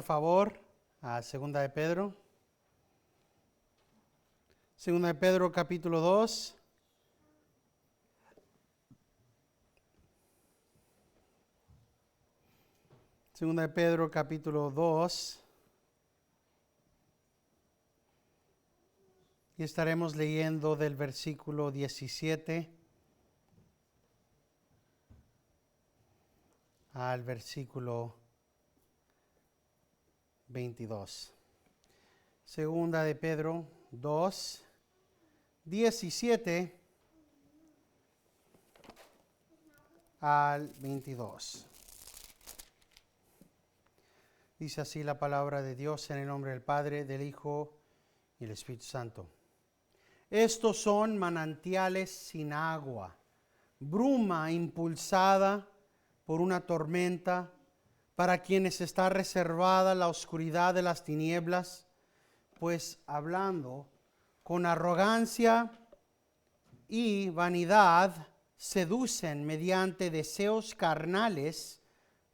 favor a Segunda de Pedro. Segunda de Pedro capítulo 2. Segunda de Pedro capítulo 2. Y estaremos leyendo del versículo 17 al versículo 22. Segunda de Pedro 2, 17 al 22. Dice así la palabra de Dios en el nombre del Padre, del Hijo y del Espíritu Santo. Estos son manantiales sin agua, bruma impulsada por una tormenta, para quienes está reservada la oscuridad de las tinieblas, pues hablando con arrogancia y vanidad, seducen mediante deseos carnales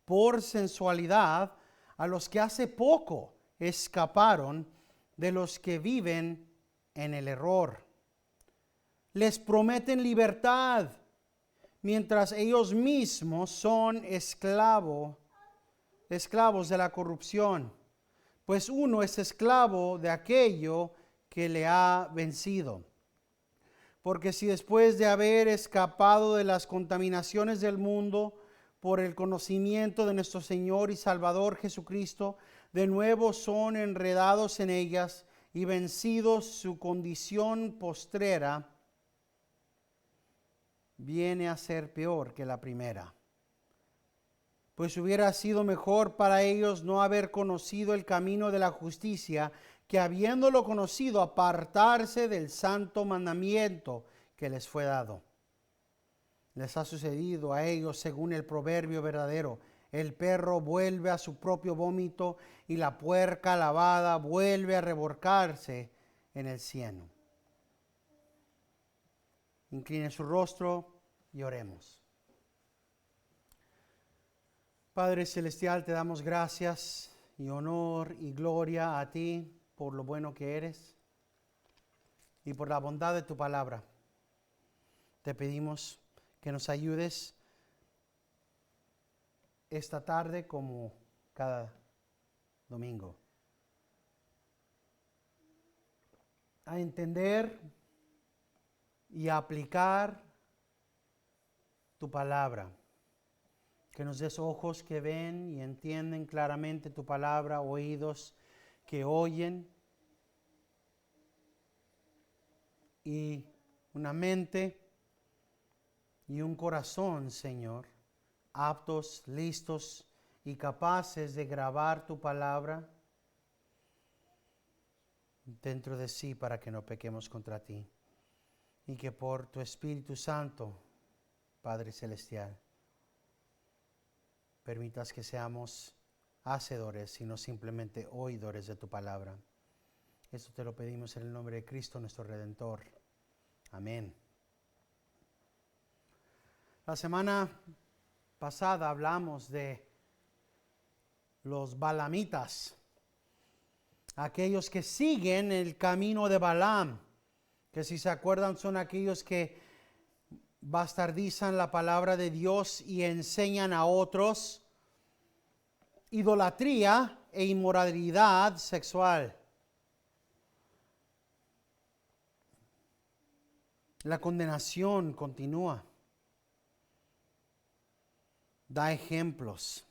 por sensualidad a los que hace poco escaparon de los que viven en el error. Les prometen libertad, mientras ellos mismos son esclavos de la corrupción, pues uno es esclavo de aquello que le ha vencido. Porque si después de haber escapado de las contaminaciones del mundo por el conocimiento de nuestro Señor y Salvador Jesucristo, de nuevo son enredados en ellas y vencidos, su condición postrera viene a ser peor que la primera. Pues hubiera sido mejor para ellos no haber conocido el camino de la justicia, que habiéndolo conocido, apartarse del santo mandamiento que les fue dado. Les ha sucedido a ellos según el proverbio verdadero: el perro vuelve a su propio vómito y la puerca lavada vuelve a revolcarse en el cieno. Incline su rostro y oremos. Padre Celestial, te damos gracias y honor y gloria a ti por lo bueno que eres y por la bondad de tu palabra. Te pedimos que nos ayudes esta tarde como cada domingo a entender y a aplicar tu palabra. Que nos des ojos que ven y entienden claramente tu palabra, oídos que oyen y una mente y un corazón, Señor, aptos, listos y capaces de grabar tu palabra dentro de sí para que no pequemos contra ti. Y que por tu Espíritu Santo, Padre Celestial, permitas que seamos hacedores y no simplemente oidores de tu palabra. Esto te lo pedimos en el nombre de Cristo, nuestro Redentor. Amén. La semana pasada hablamos de los balamitas, aquellos que siguen el camino de Balaam, que si se acuerdan son aquellos que bastardizan la palabra de Dios y enseñan a otros idolatría e inmoralidad sexual. La condenación continúa. Da ejemplos.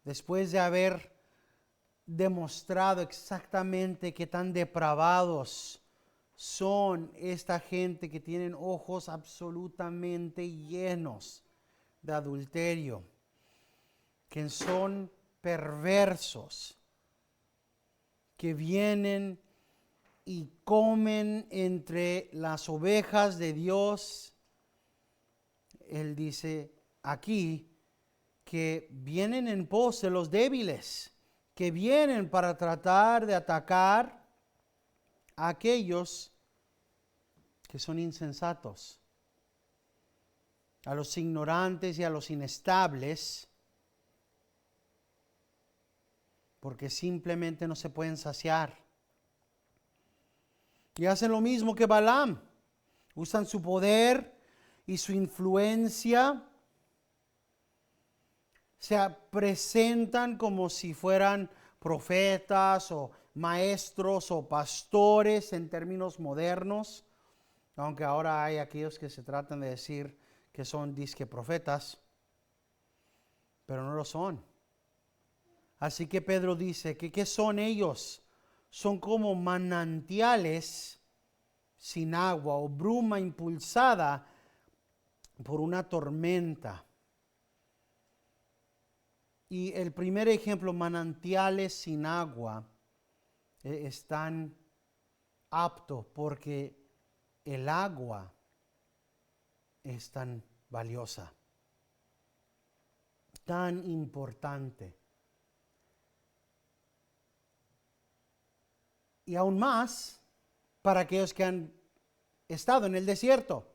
Después de haber demostrado exactamente qué tan depravados son esta gente que tienen ojos absolutamente llenos de adulterio, que son perversos, que vienen y comen entre las ovejas de Dios. Él dice aquí que vienen en pos de los débiles, que vienen para tratar de atacar a aquellos que son insensatos, a los ignorantes y a los inestables, porque simplemente no se pueden saciar. Y hacen lo mismo que Balaam. Usan su poder y su influencia. Se presentan como si fueran profetas o maestros o pastores en términos modernos, aunque ahora hay aquellos que se tratan de decir que son disque profetas, pero no lo son. Así que Pedro dice que ¿qué son ellos? Son como manantiales sin agua o bruma impulsada por una tormenta. Y el primer ejemplo, manantiales sin agua, es tan apto porque el agua es tan valiosa, tan importante. Y aún más para aquellos que han estado en el desierto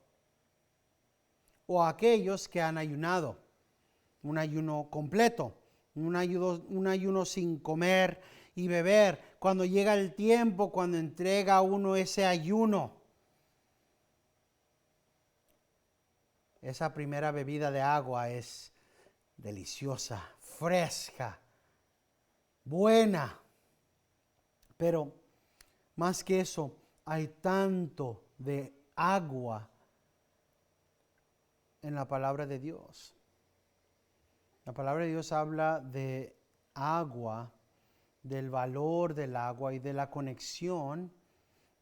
o aquellos que han ayunado, un ayuno completo, un ayuno sin comer y beber. Cuando llega el tiempo, cuando entrega uno ese ayuno, esa primera bebida de agua es deliciosa, fresca, buena. Pero más que eso, hay tanto de agua en la palabra de Dios. La palabra de Dios habla de agua, del valor del agua y de la conexión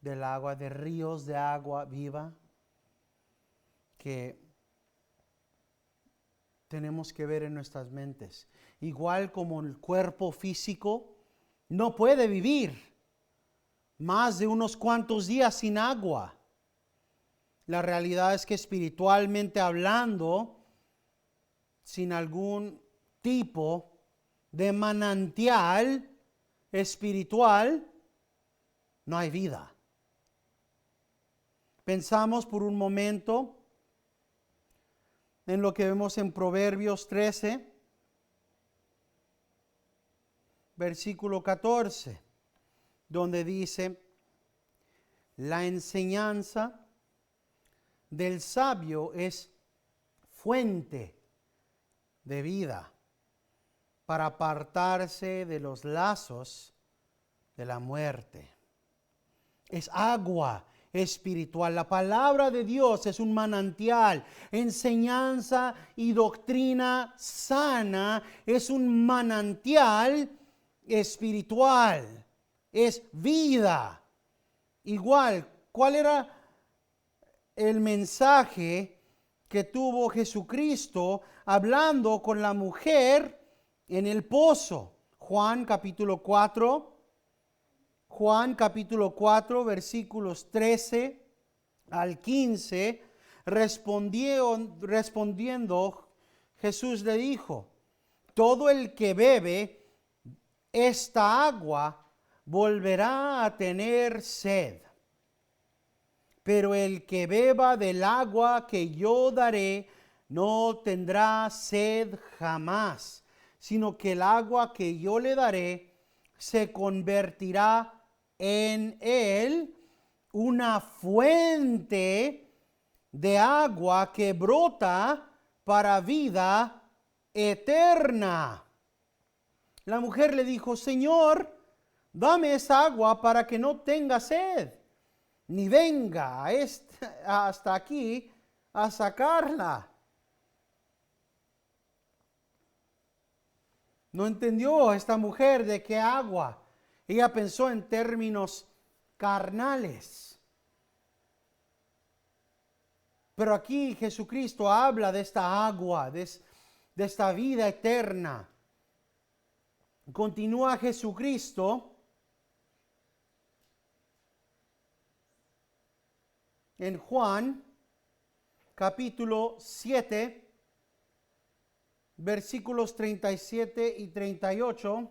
del agua, de ríos de agua viva que tenemos que ver en nuestras mentes. Igual como el cuerpo físico no puede vivir más de unos cuantos días sin agua. La realidad es que espiritualmente hablando, sin algún tipo de manantial espiritual, no hay vida. Pensamos por un momento en lo que vemos en Proverbios 13, versículo 14, donde dice: la enseñanza del sabio es fuente de vida para apartarse de los lazos de la muerte. Es agua espiritual. La palabra de Dios es un manantial. Enseñanza y doctrina sana es un manantial espiritual. Es vida. Igual, ¿cuál era el mensaje que tuvo Jesucristo hablando con la mujer en el pozo? Juan capítulo 4, versículos 13 al 15, respondiendo Jesús le dijo: todo el que bebe esta agua volverá a tener sed. Pero el que beba del agua que yo daré no tendrá sed jamás, sino que el agua que yo le daré se convertirá en él una fuente de agua que brota para vida eterna. La mujer le dijo: Señor, dame esa agua para que no tenga sed, ni venga hasta aquí a sacarla. No entendió esta mujer de qué agua. Ella pensó en términos carnales. Pero aquí Jesucristo habla de esta agua, de esta vida eterna. Continúa Jesucristo en Juan capítulo 7, versículos 37 y 38.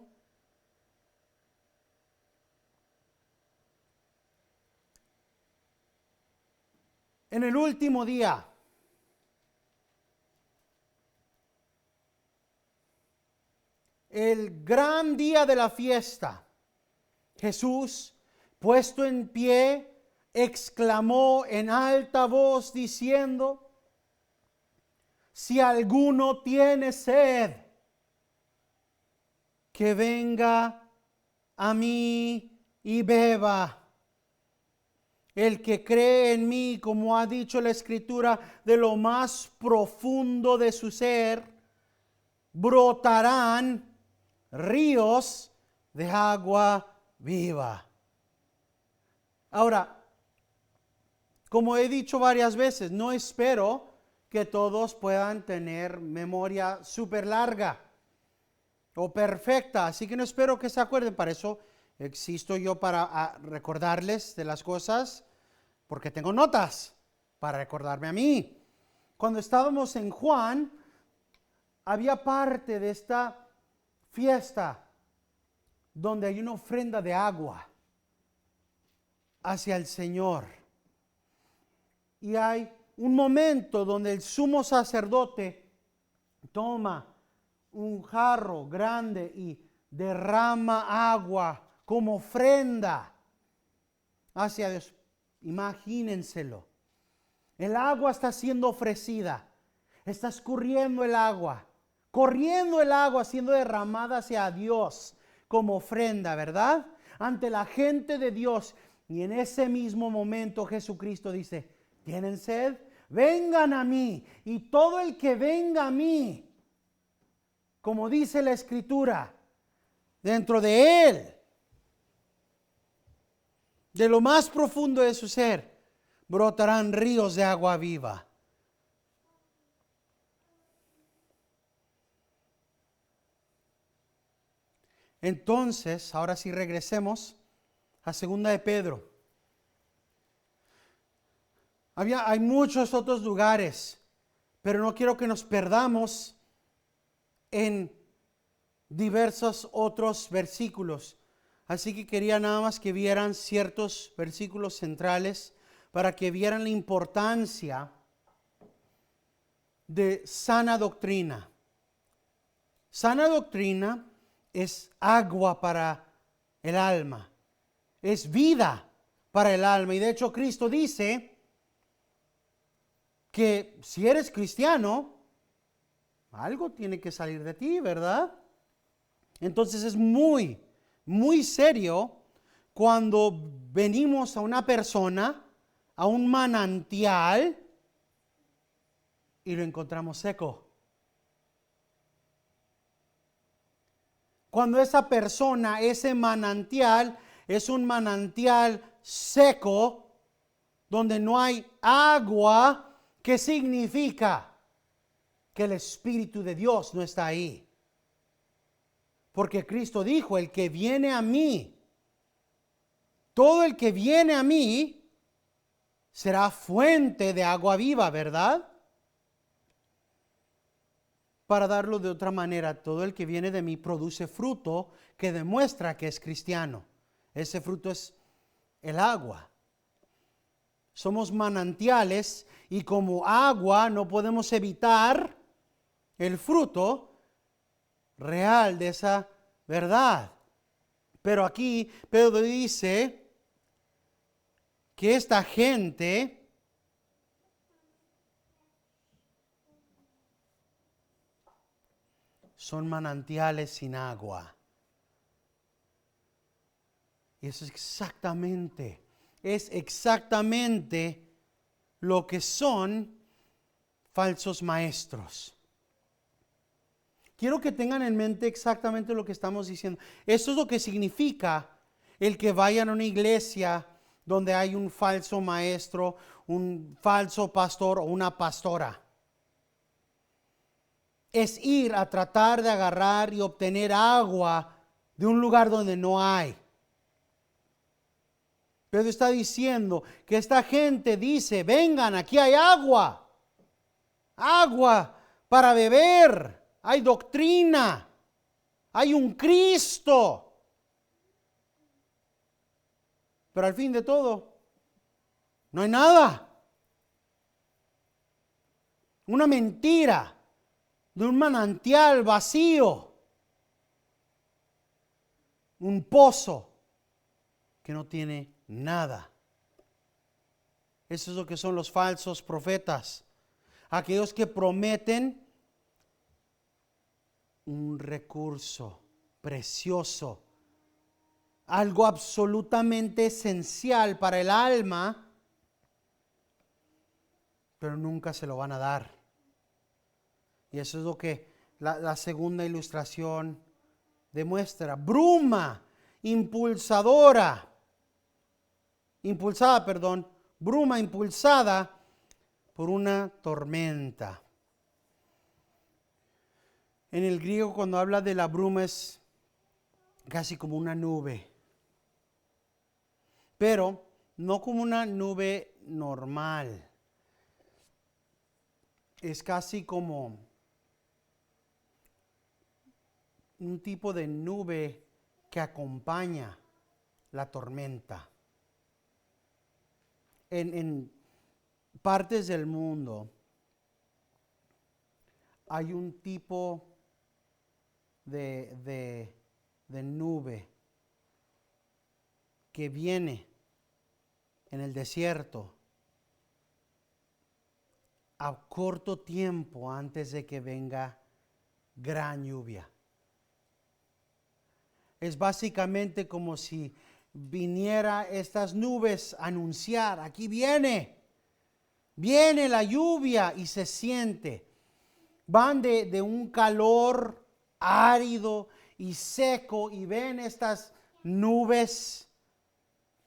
En el último día, el gran día de la fiesta, Jesús, puesto en pie, exclamó en alta voz diciendo: si alguno tiene sed, que venga a mí y beba. El que cree en mí, como ha dicho la Escritura, de lo más profundo de su ser, brotarán ríos de agua viva. Ahora, como he dicho varias veces, no espero que todos puedan tener memoria súper larga o perfecta, así que no espero que se acuerden. Para eso existo yo, para recordarles de las cosas, porque tengo notas para recordarme a mí. Cuando estábamos en Juan, había parte de esta fiesta donde hay una ofrenda de agua hacia el Señor. Y hay un momento donde el sumo sacerdote toma un jarro grande y derrama agua como ofrenda hacia Dios. Imagínenselo. El agua está siendo ofrecida. Está escurriendo el agua, corriendo el agua, siendo derramada hacia Dios como ofrenda, ¿verdad? Ante la gente de Dios. Y en ese mismo momento Jesucristo dice: ¿tienen sed? Vengan a mí. Y todo el que venga a mí, como dice la Escritura, dentro de él, de lo más profundo de su ser, brotarán ríos de agua viva. Entonces, ahora sí regresemos a 2 de Pedro. Hay muchos otros lugares, pero no quiero que nos perdamos en diversos otros versículos. Así que quería nada más que vieran ciertos versículos centrales para que vieran la importancia de sana doctrina. Sana doctrina es agua para el alma, es vida para el alma. Y de hecho Cristo dice que si eres cristiano, algo tiene que salir de ti, ¿verdad? Entonces es muy serio cuando venimos a una persona, a un manantial, y lo encontramos seco. Cuando esa persona, ese manantial, es un manantial seco, donde no hay agua, ¿qué significa? Que el Espíritu de Dios no está ahí. Porque Cristo dijo: el que viene a mí, todo el que viene a mí, será fuente de agua viva, ¿verdad? Para darlo de otra manera, todo el que viene de mí produce fruto que demuestra que es cristiano. Ese fruto es el agua. Somos manantiales y como agua no podemos evitar el fruto real de esa verdad. Pero aquí Pedro dice que esta gente son manantiales sin agua. Y eso es exactamente lo que son falsos maestros. Quiero que tengan en mente exactamente lo que estamos diciendo. Esto es lo que significa el que vayan a una iglesia donde hay un falso maestro, un falso pastor o una pastora. Es ir a tratar de agarrar y obtener agua de un lugar donde no hay. Pedro está diciendo que esta gente dice: vengan, aquí hay agua. Agua para beber. Hay doctrina. Hay un Cristo. Pero al fin de todo, no hay nada. Una mentira de un manantial vacío. un pozo que no tiene nada. Eso es lo que son los falsos profetas. Aquellos que prometen un recurso precioso, algo absolutamente esencial para el alma, pero nunca se lo van a dar. Y eso es lo que la segunda ilustración demuestra. Bruma impulsada, bruma impulsada por una tormenta. En el griego, cuando habla de la bruma, es casi como una nube, pero no como una nube normal. Es casi como un tipo de nube que acompaña la tormenta. En partes del mundo hay un tipo de nube que viene en el desierto a corto tiempo antes de que venga gran lluvia. Es básicamente como si viniera estas nubes a anunciar, aquí viene la lluvia, y se siente. Van de un calor árido y seco y ven estas nubes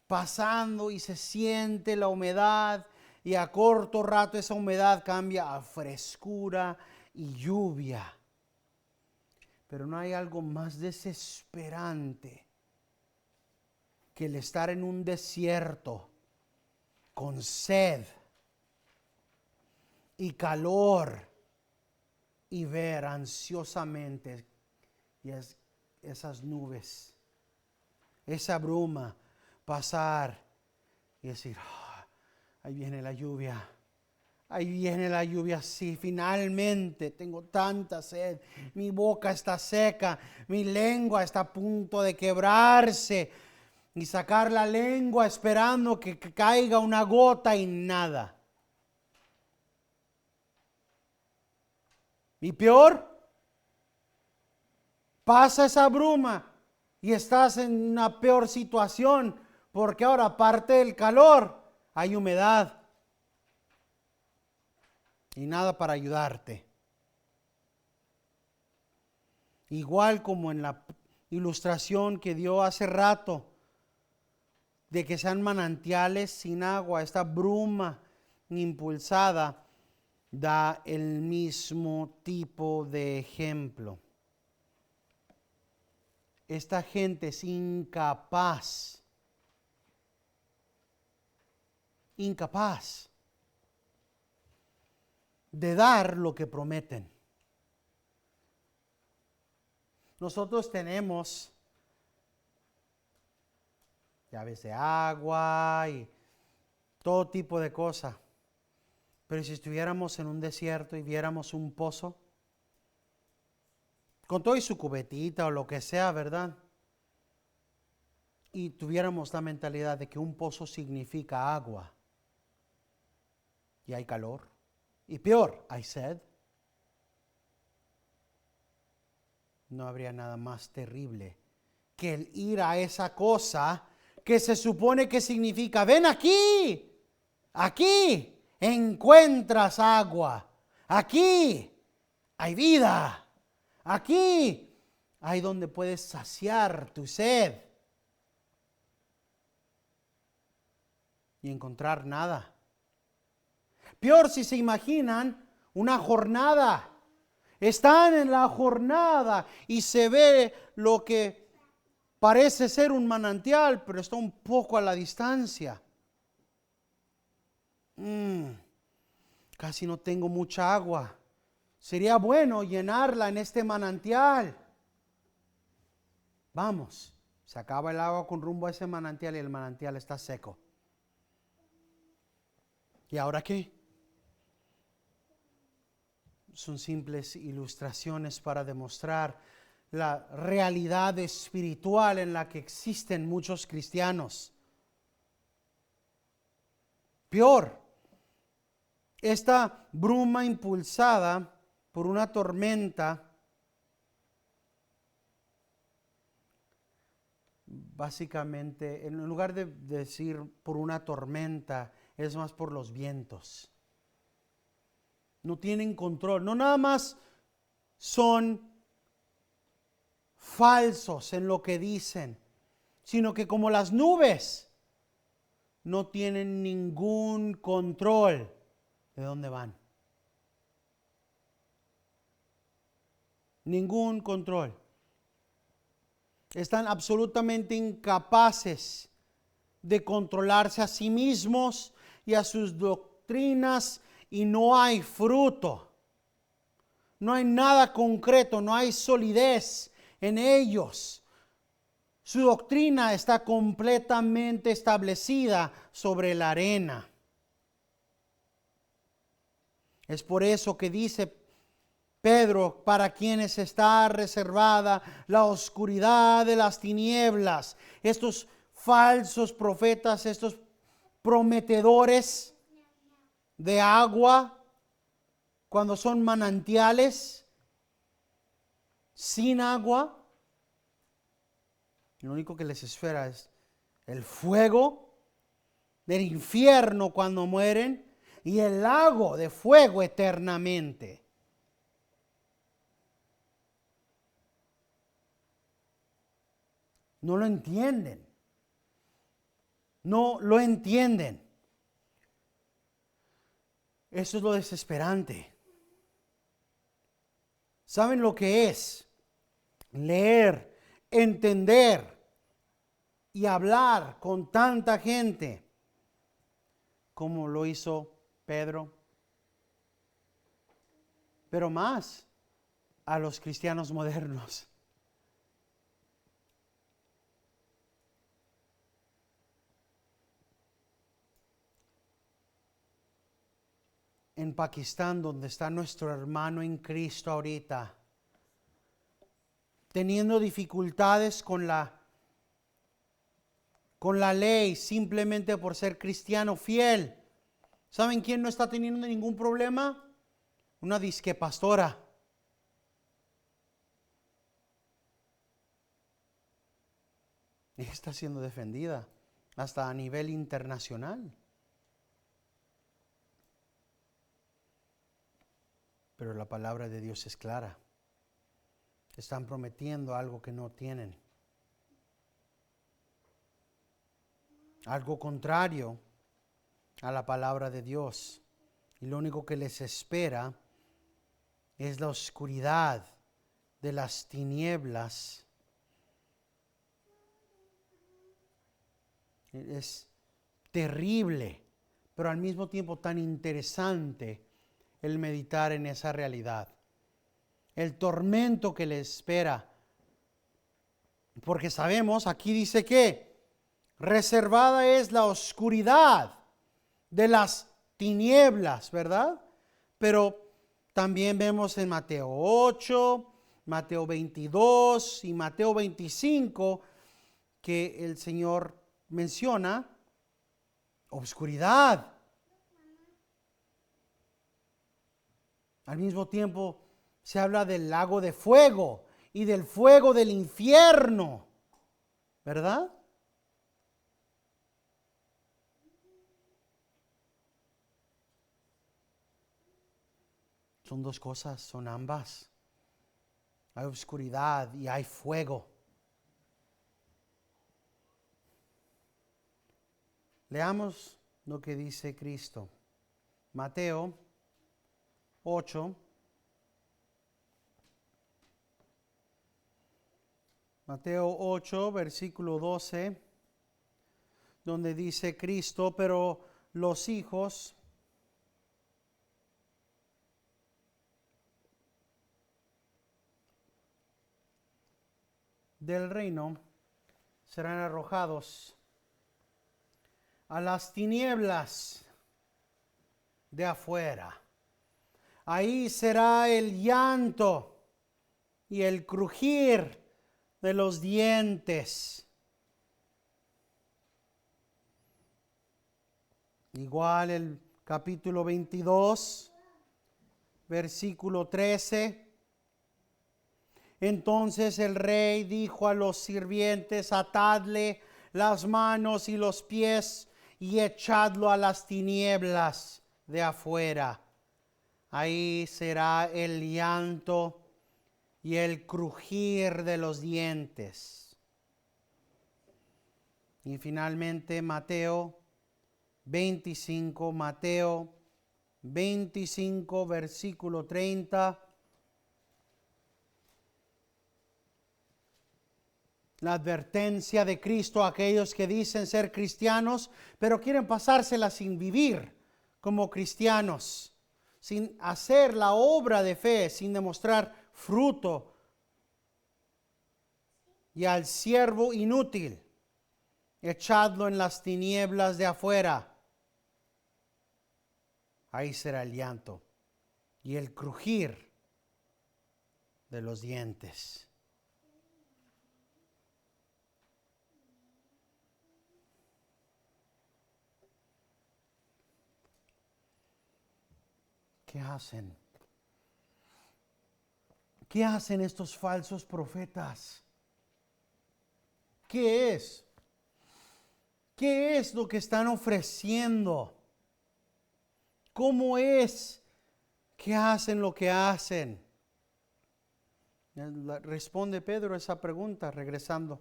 pasando y se siente la humedad, y a corto rato esa humedad cambia a frescura y lluvia. Pero no hay algo más desesperante que el estar en un desierto con sed y calor y ver ansiosamente esas nubes, esa bruma pasar y decir, ahí viene la lluvia. Ahí viene la lluvia, sí, finalmente tengo tanta sed, mi boca está seca, mi lengua está a punto de quebrarse, y sacar la lengua esperando que caiga una gota y nada. Y peor, pasa esa bruma y estás en una peor situación, porque ahora aparte del calor hay humedad. Y nada para ayudarte. Igual como en la ilustración que dio hace rato, de que sean manantiales sin agua, esta bruma impulsada da el mismo tipo de ejemplo. Esta gente es incapaz de dar lo que prometen. Nosotros tenemos llaves de agua y todo tipo de cosas. Pero si estuviéramos en un desierto y viéramos un pozo, con todo y su cubetita o lo que sea, ¿verdad? Y tuviéramos la mentalidad de que un pozo significa agua, y hay calor, y peor, hay sed, no habría nada más terrible que el ir a esa cosa que se supone que significa, ven aquí, aquí encuentras agua, aquí hay vida, aquí hay donde puedes saciar tu sed, y encontrar nada. Peor si se imaginan una jornada. Están en la jornada y se ve lo que parece ser un manantial, pero está un poco a la distancia. Casi no tengo mucha agua. Sería bueno llenarla en este manantial. Vamos, se acaba el agua con rumbo a ese manantial y el manantial está seco. ¿Y ahora qué? Son simples ilustraciones para demostrar la realidad espiritual en la que existen muchos cristianos. Peor, esta bruma impulsada por una tormenta, básicamente, en lugar de decir por una tormenta, es más por los vientos. No tienen control, no nada más son falsos en lo que dicen, sino que como las nubes, no tienen ningún control de dónde van. Ningún control. Están absolutamente incapaces de controlarse a sí mismos y a sus doctrinas, y no hay fruto. No hay nada concreto, no hay solidez en ellos. Su doctrina está completamente establecida sobre la arena. Es por eso que dice Pedro, para quienes está reservada la oscuridad de las tinieblas. Estos falsos profetas, estos prometedores de agua, cuando son manantiales sin agua, lo único que les espera es el fuego del infierno cuando mueren y el lago de fuego eternamente. No lo entienden. No lo entienden. Eso es lo desesperante. ¿Saben lo que es leer, entender y hablar con tanta gente como lo hizo Pedro? Pero más a los cristianos modernos. En Pakistán, donde está nuestro hermano en Cristo ahorita, teniendo dificultades con la ley simplemente por ser cristiano fiel. ¿Saben quién no está teniendo ningún problema? Una disque pastora. Está siendo defendida hasta a nivel internacional. Pero la palabra de Dios es clara. Están prometiendo algo que no tienen. Algo contrario a la palabra de Dios. Y lo único que les espera es la oscuridad de las tinieblas. Es terrible, pero al mismo tiempo tan interesante el meditar en esa realidad. El tormento que les espera. Porque sabemos, aquí dice que reservada es la oscuridad de las tinieblas, ¿verdad? Pero también vemos en Mateo 8, Mateo 22 y Mateo 25 que el Señor menciona oscuridad. Al mismo tiempo se habla del lago de fuego y del fuego del infierno, ¿verdad? Son dos cosas, son ambas. Hay oscuridad y hay fuego. Leamos lo que dice Cristo. Mateo 8. Mateo 8, versículo 12, donde dice Cristo, pero los hijos del reino serán arrojados a las tinieblas de afuera. Ahí será el llanto y el crujir de los dientes. Igual el capítulo 22, versículo 13. Entonces el rey dijo a los sirvientes: atadle las manos y los pies y echadlo a las tinieblas de afuera. Ahí será el llanto y el crujir de los dientes. Y finalmente Mateo 25, versículo 30. La advertencia de Cristo a aquellos que dicen ser cristianos, pero quieren pasársela sin vivir como cristianos, sin hacer la obra de fe, sin demostrar fruto. Y al siervo inútil, echadlo en las tinieblas de afuera. Ahí será el llanto y el crujir de los dientes. ¿Qué hacen? ¿Qué hacen estos falsos profetas? ¿Qué es? ¿Qué es lo que están ofreciendo? ¿Cómo es que hacen lo que hacen? Responde Pedro a esa pregunta, regresando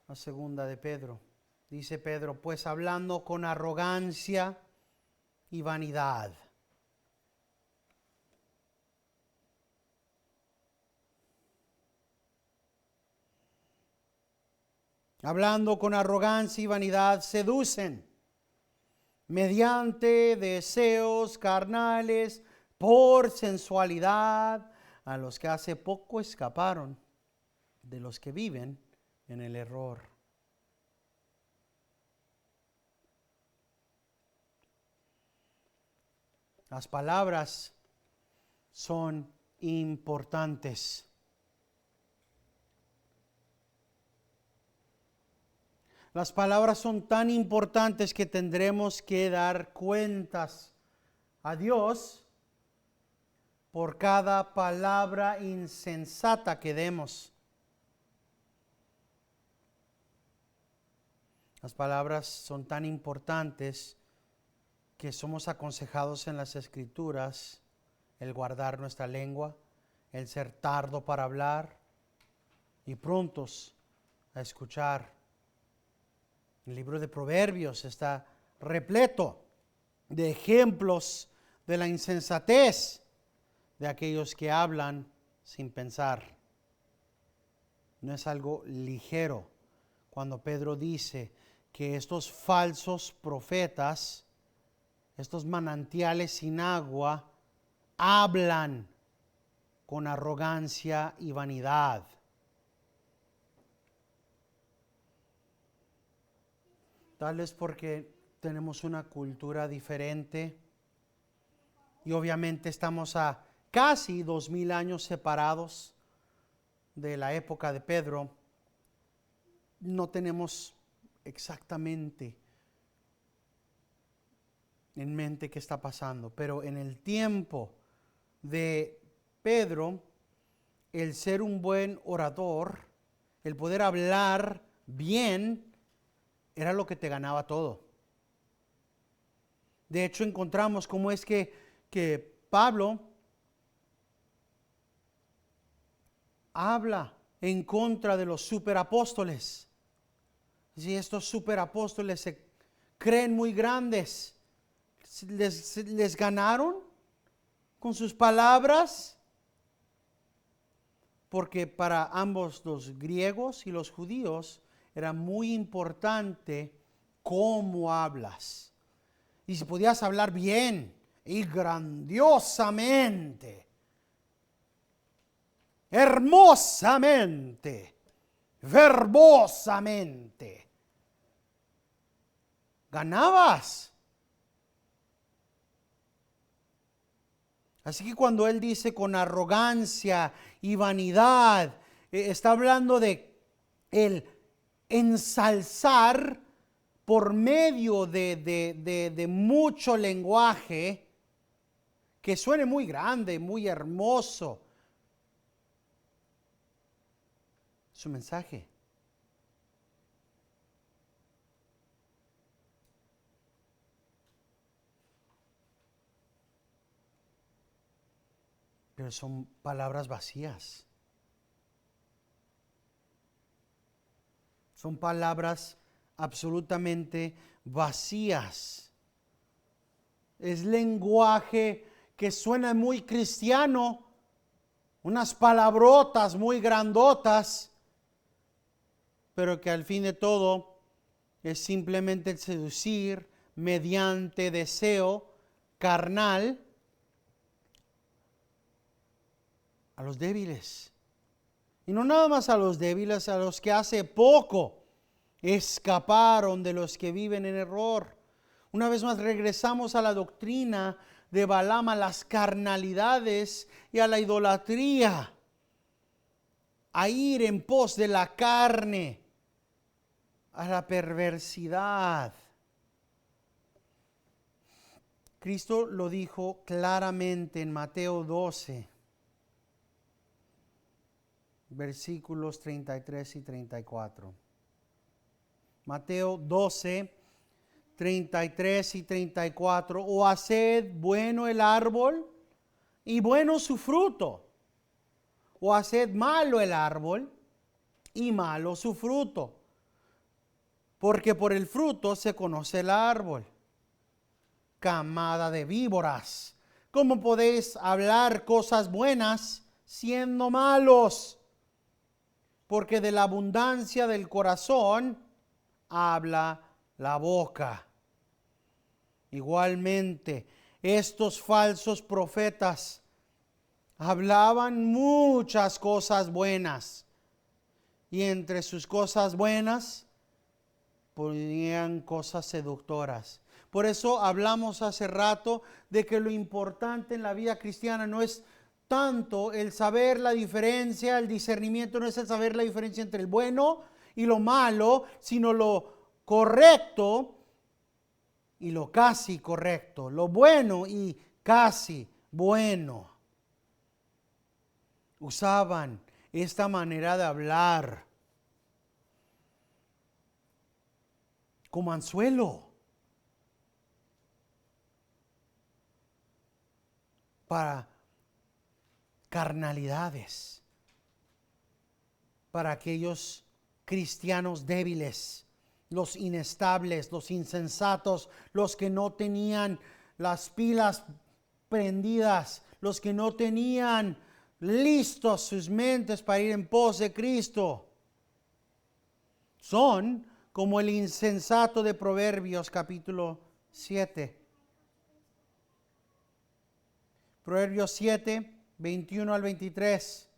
a segunda de Pedro. Dice Pedro: pues hablando con arrogancia y vanidad. Hablando con arrogancia y vanidad, seducen mediante deseos carnales por sensualidad a los que hace poco escaparon de los que viven en el error. Las palabras son importantes. Las palabras son tan importantes que tendremos que dar cuentas a Dios por cada palabra insensata que demos. Las palabras son tan importantes que somos aconsejados en las Escrituras el guardar nuestra lengua, el ser tardo para hablar y prontos a escuchar. El libro de Proverbios está repleto de ejemplos de la insensatez de aquellos que hablan sin pensar. No es algo ligero cuando Pedro dice que estos falsos profetas, estos manantiales sin agua, hablan con arrogancia y vanidad. Tal vez porque tenemos una cultura diferente y obviamente estamos a casi 2000 años separados de la época de Pedro. No tenemos exactamente en mente qué está pasando, pero en el tiempo de Pedro, el ser un buen orador, el poder hablar bien, era lo que te ganaba todo. De hecho, encontramos cómo es que Pablo habla en contra de los superapóstoles. Si estos superapóstoles se creen muy grandes, les ganaron con sus palabras, porque para ambos, los griegos y los judíos, era muy importante cómo hablas. Y si podías hablar bien y grandiosamente, hermosamente, verbosamente, ganabas. Así que cuando él dice con arrogancia y vanidad, está hablando de el ensalzar por medio de mucho lenguaje que suene muy grande, muy hermoso. Su mensaje. Pero son palabras vacías. Son palabras absolutamente vacías. Es lenguaje que suena muy cristiano, unas palabrotas muy grandotas, pero que al fin de todo es simplemente el seducir mediante deseo carnal a los débiles. Y no nada más a los débiles, a los que hace poco escaparon de los que viven en error. Una vez más regresamos a la doctrina de Balaam, a las carnalidades y a la idolatría, a ir en pos de la carne, a la perversidad. Cristo lo dijo claramente en Mateo 12, versículos 33 y 34. Mateo 12, 33 y 34. O haced bueno el árbol y bueno su fruto, o haced malo el árbol y malo su fruto, porque por el fruto se conoce el árbol. Camada de víboras, ¿cómo podéis hablar cosas buenas siendo malos? Porque de la abundancia del corazón habla la boca. Igualmente, estos falsos profetas hablaban muchas cosas buenas, y entre sus cosas buenas ponían cosas seductoras. Por eso hablamos hace rato de que lo importante en la vida cristiana no es tanto el saber la diferencia, el discernimiento no es el saber la diferencia entre el bueno y lo malo, sino lo correcto y lo casi correcto, lo bueno y casi bueno. Usaban esta manera de hablar como anzuelo para carnalidades, para aquellos cristianos débiles, los inestables, los insensatos, los que no tenían las pilas prendidas, los que no tenían listos sus mentes para ir en pos de Cristo. Son como el insensato de Proverbios capítulo 7. Proverbios 7, 21 al 23.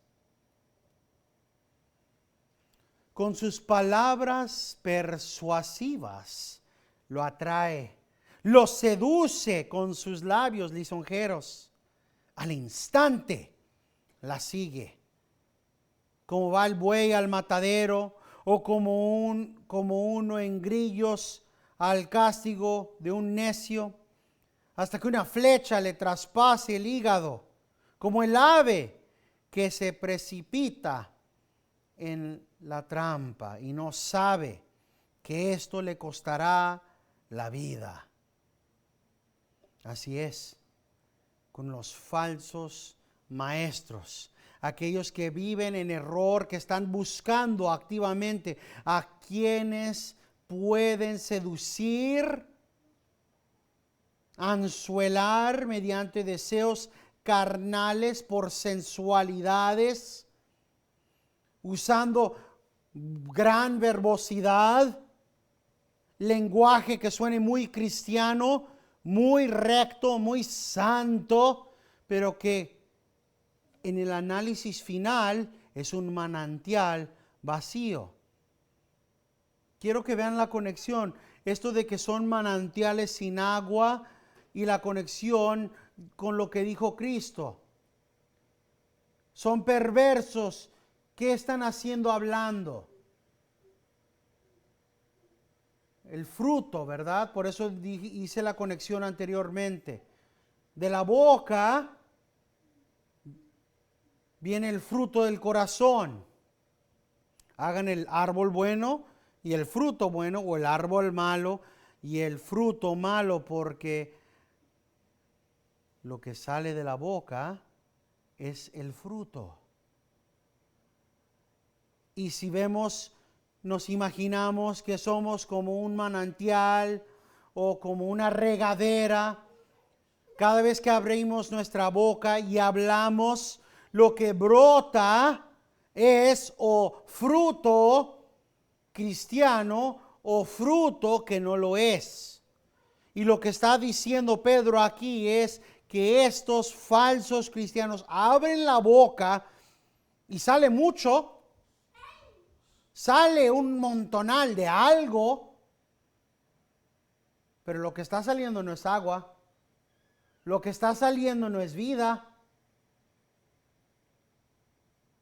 Con sus palabras persuasivas lo atrae, lo seduce con sus labios lisonjeros. Al instante la sigue. Como va el buey al matadero, o como uno en grillos al castigo de un necio, hasta que una flecha le traspase el hígado, como el ave que se precipita en la trampa y no sabe que esto le costará la vida. Así es con los falsos maestros, aquellos que viven en error, que están buscando activamente a quienes pueden seducir, anzuelar mediante deseos carnales por sensualidades, usando gran verbosidad, lenguaje que suene muy cristiano, muy recto, muy santo, pero que en el análisis final es un manantial vacío. Quiero que vean la conexión, esto de que son manantiales sin agua y la conexión con lo que dijo Cristo. Son perversos. ¿Qué están haciendo hablando? El fruto, ¿verdad? Por eso hice la conexión anteriormente. De la boca viene el fruto del corazón. Hagan el árbol bueno y el fruto bueno, o el árbol malo y el fruto malo, porque lo que sale de la boca es el fruto. Y si vemos, nos imaginamos que somos como un manantial o como una regadera. Cada vez que abrimos nuestra boca y hablamos, lo que brota es o fruto cristiano o fruto que no lo es. Y lo que está diciendo Pedro aquí es que estos falsos cristianos abren la boca y sale mucho, sale un montonal de algo, pero lo que está saliendo no es agua, lo que está saliendo no es vida.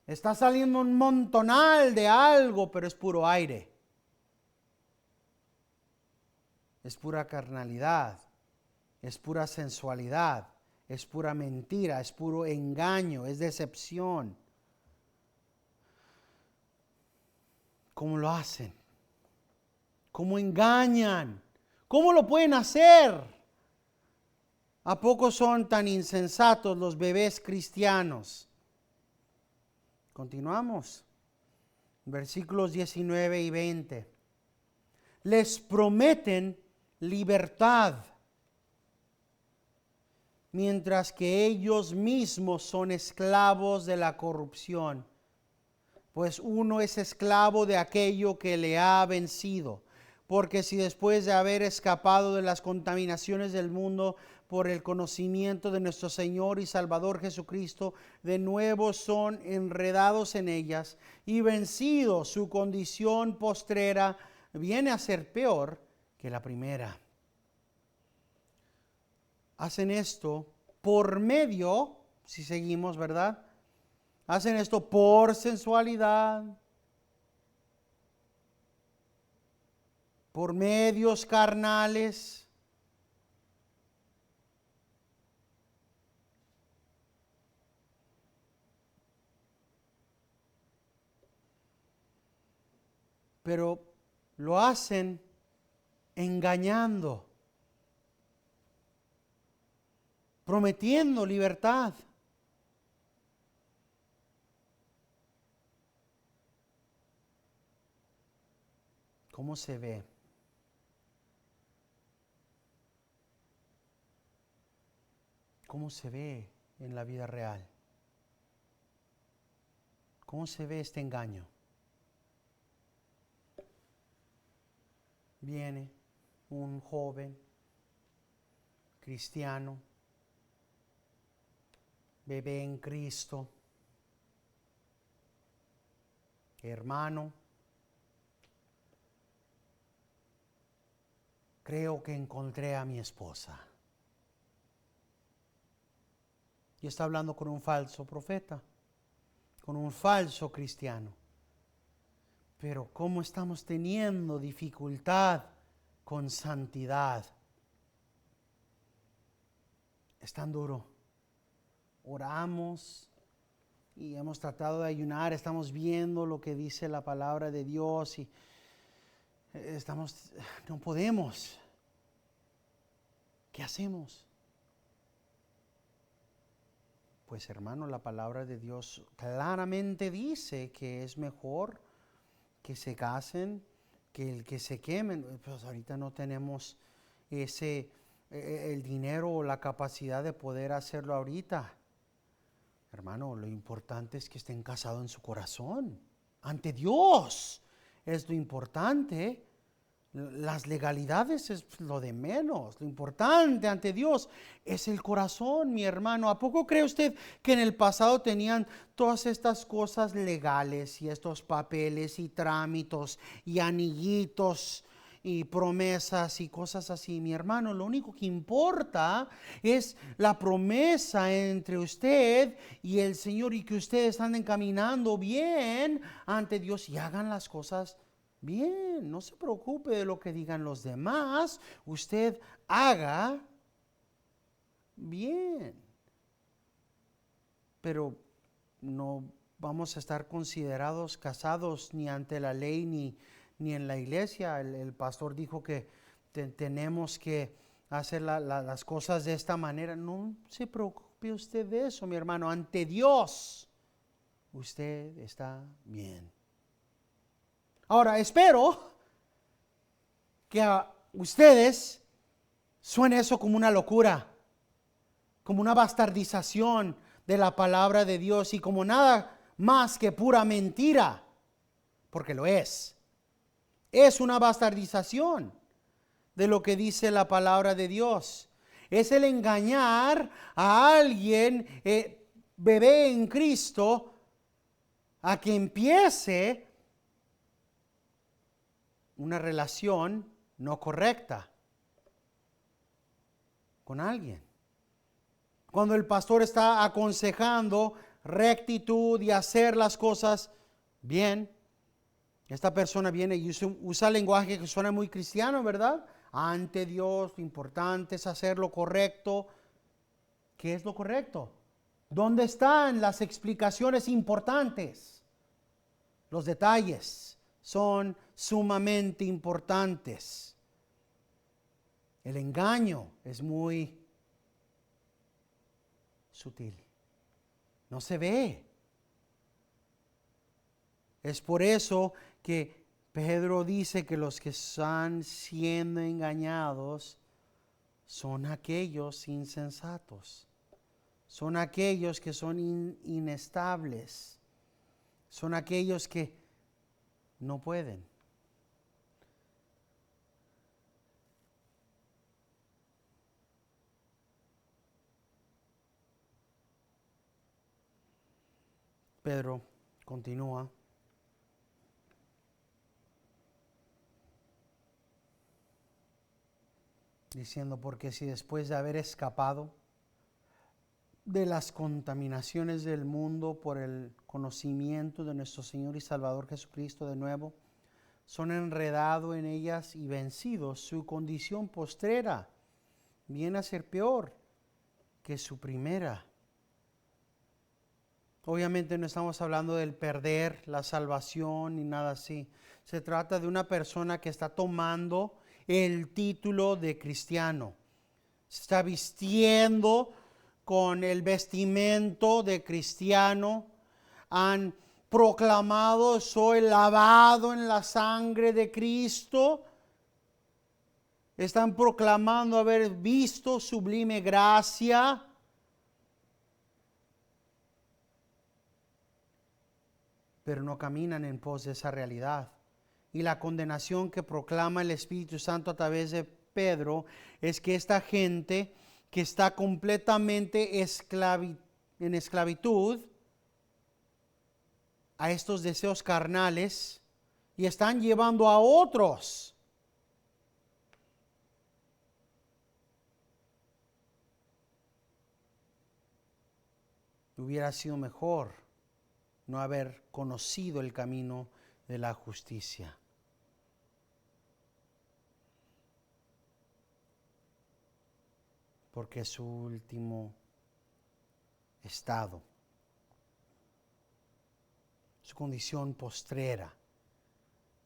Está saliendo un montonal de algo, pero es puro aire. Es pura carnalidad, es pura sensualidad, es pura mentira, es puro engaño, es decepción. ¿Cómo lo hacen? ¿Cómo engañan? ¿Cómo lo pueden hacer? ¿A poco son tan insensatos los bebés cristianos? Continuamos. Versículos 19 y 20. Les prometen libertad, mientras que ellos mismos son esclavos de la corrupción. Pues uno es esclavo de aquello que le ha vencido. Porque si después de haber escapado de las contaminaciones del mundo por el conocimiento de nuestro Señor y Salvador Jesucristo, de nuevo son enredados en ellas y vencidos, su condición postrera viene a ser peor que la primera. Hacen esto por medio, si seguimos, ¿verdad? Hacen esto por sensualidad, por medios carnales, pero lo hacen engañando, prometiendo libertad. ¿Cómo se ve? ¿Cómo se ve en la vida real? ¿Cómo se ve este engaño? Viene un joven cristiano, bebé en Cristo, hermano, creo que encontré a mi esposa. Y está hablando con un falso profeta, con un falso cristiano. Pero ¿cómo estamos teniendo dificultad con santidad? Es tan duro. Oramos y hemos tratado de ayunar, estamos viendo lo que dice la palabra de Dios y no podemos. ¿Qué hacemos? Pues hermano, la palabra de Dios claramente dice que es mejor que se casen que el que se quemen. Pues ahorita no tenemos el dinero o la capacidad de poder hacerlo ahorita. Hermano, lo importante es que estén casados en su corazón. Ante Dios es lo importante. Las legalidades es lo de menos. Lo importante ante Dios es el corazón, mi hermano. ¿A poco cree usted que en el pasado tenían todas estas cosas legales y estos papeles y trámites y anillitos y promesas y cosas así. Mi hermano, lo único que importa es la promesa entre usted y el Señor, y que ustedes anden caminando bien ante Dios y hagan las cosas bien. No se preocupe de lo que digan los demás. Usted haga bien. Pero no vamos a estar considerados casados ni ante la ley ni en la iglesia. El pastor dijo que tenemos que hacer las cosas de esta manera. No se preocupe usted de eso, mi hermano. Ante Dios, usted está bien. Ahora, espero que a ustedes suene eso como una locura, como una bastardización de la palabra de Dios y como nada más que pura mentira, porque lo es. Es una bastardización de lo que dice la palabra de Dios. Es el engañar a alguien, bebé en Cristo, a que empiece una relación no correcta con alguien. Cuando el pastor está aconsejando rectitud y hacer las cosas bien, esta persona viene y usa lenguaje que suena muy cristiano, ¿verdad? Ante Dios, lo importante es hacer lo correcto. ¿Qué es lo correcto? ¿Dónde están las explicaciones importantes? Los detalles son sumamente importantes. El engaño es muy sutil. No se ve. Es por eso que Pedro dice que los que están siendo engañados son aquellos insensatos. Son aquellos que son inestables. Son aquellos que no pueden. Pedro continúa diciendo, porque si después de haber escapado de las contaminaciones del mundo por el conocimiento de nuestro Señor y Salvador Jesucristo de nuevo, son enredados en ellas y vencidos, su condición postrera viene a ser peor que su primera. Obviamente no estamos hablando del perder la salvación ni nada así. Se trata de una persona que está tomando el título de cristiano. Se está vistiendo con el vestimento de cristiano. Han proclamado: soy lavado en la sangre de Cristo. Están proclamando haber visto sublime gracia. Pero no caminan en pos de esa realidad. Y la condenación que proclama el Espíritu Santo a través de Pedro es que esta gente que está completamente en esclavitud a estos deseos carnales y están llevando a otros hubiera sido mejor no haber conocido el camino de la justicia. Porque es su último estado, su condición postrera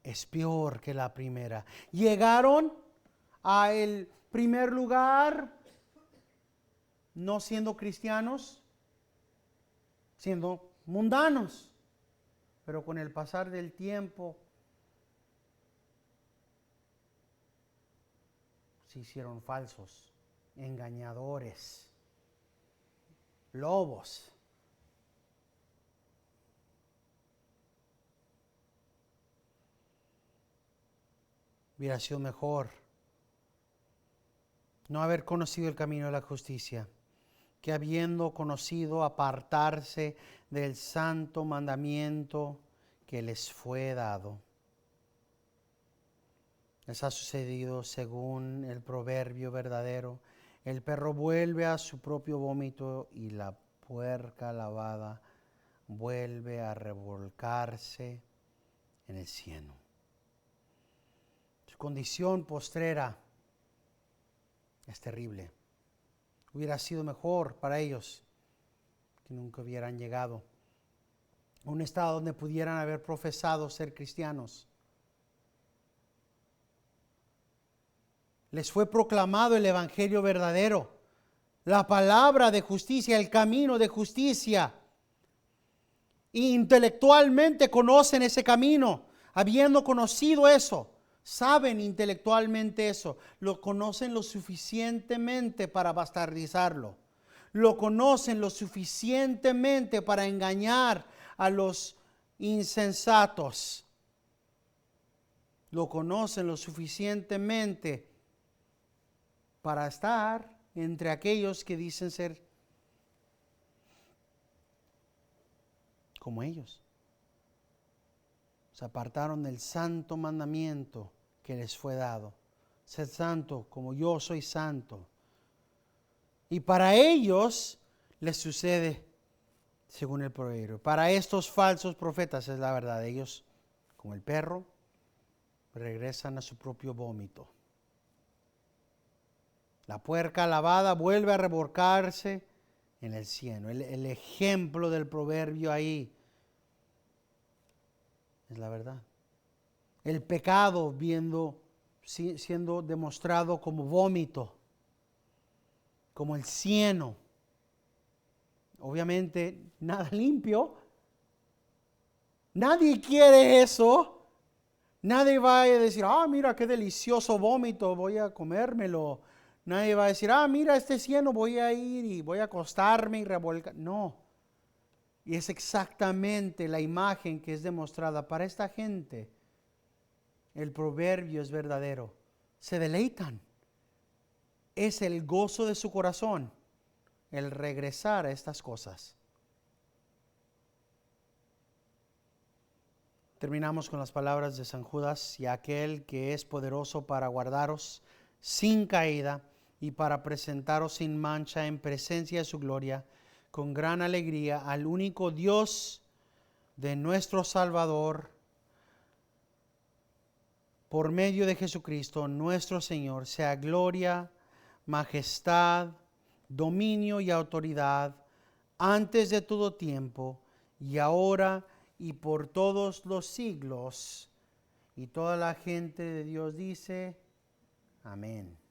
es peor que la primera. Llegaron a el primer lugar no siendo cristianos, siendo mundanos, pero con el pasar del tiempo se hicieron falsos, engañadores, lobos. Hubiera sido mejor no haber conocido el camino de la justicia, que habiendo conocido apartarse del santo mandamiento que les fue dado. Les ha sucedido según el proverbio verdadero. El perro vuelve a su propio vómito y la puerca lavada vuelve a revolcarse en el cieno. Su condición postrera es terrible. Hubiera sido mejor para ellos que nunca hubieran llegado a un estado donde pudieran haber profesado ser cristianos. Les fue proclamado el evangelio verdadero, la palabra de justicia, el camino de justicia. Y intelectualmente conocen ese camino, habiendo conocido eso, saben intelectualmente eso, lo conocen lo suficientemente para bastardizarlo, lo conocen lo suficientemente para engañar a los insensatos, lo conocen lo suficientemente para estar entre aquellos que dicen ser como ellos. Se apartaron del santo mandamiento que les fue dado. Sed santo como yo soy santo. Y para ellos les sucede según el proverbio. Para estos falsos profetas es la verdad. Ellos, como el perro, regresan a su propio vómito. La puerca lavada vuelve a revolcarse en el cieno. El ejemplo del proverbio ahí es la verdad. El pecado siendo demostrado como vómito, como el cieno. Obviamente nada limpio. Nadie quiere eso. Nadie va a decir, mira qué delicioso vómito, voy a comérmelo. Nadie va a decir, mira este cieno, voy a ir y voy a acostarme y revolcar. No. Y es exactamente la imagen que es demostrada para esta gente. El proverbio es verdadero. Se deleitan. Es el gozo de su corazón el regresar a estas cosas. Terminamos con las palabras de San Judas: y aquel que es poderoso para guardaros sin caída y para presentaros sin mancha en presencia de su gloria, con gran alegría, al único Dios de nuestro Salvador, por medio de Jesucristo nuestro Señor, sea gloria, majestad, dominio y autoridad, antes de todo tiempo, y ahora y por todos los siglos. Y toda la gente de Dios dice, amén.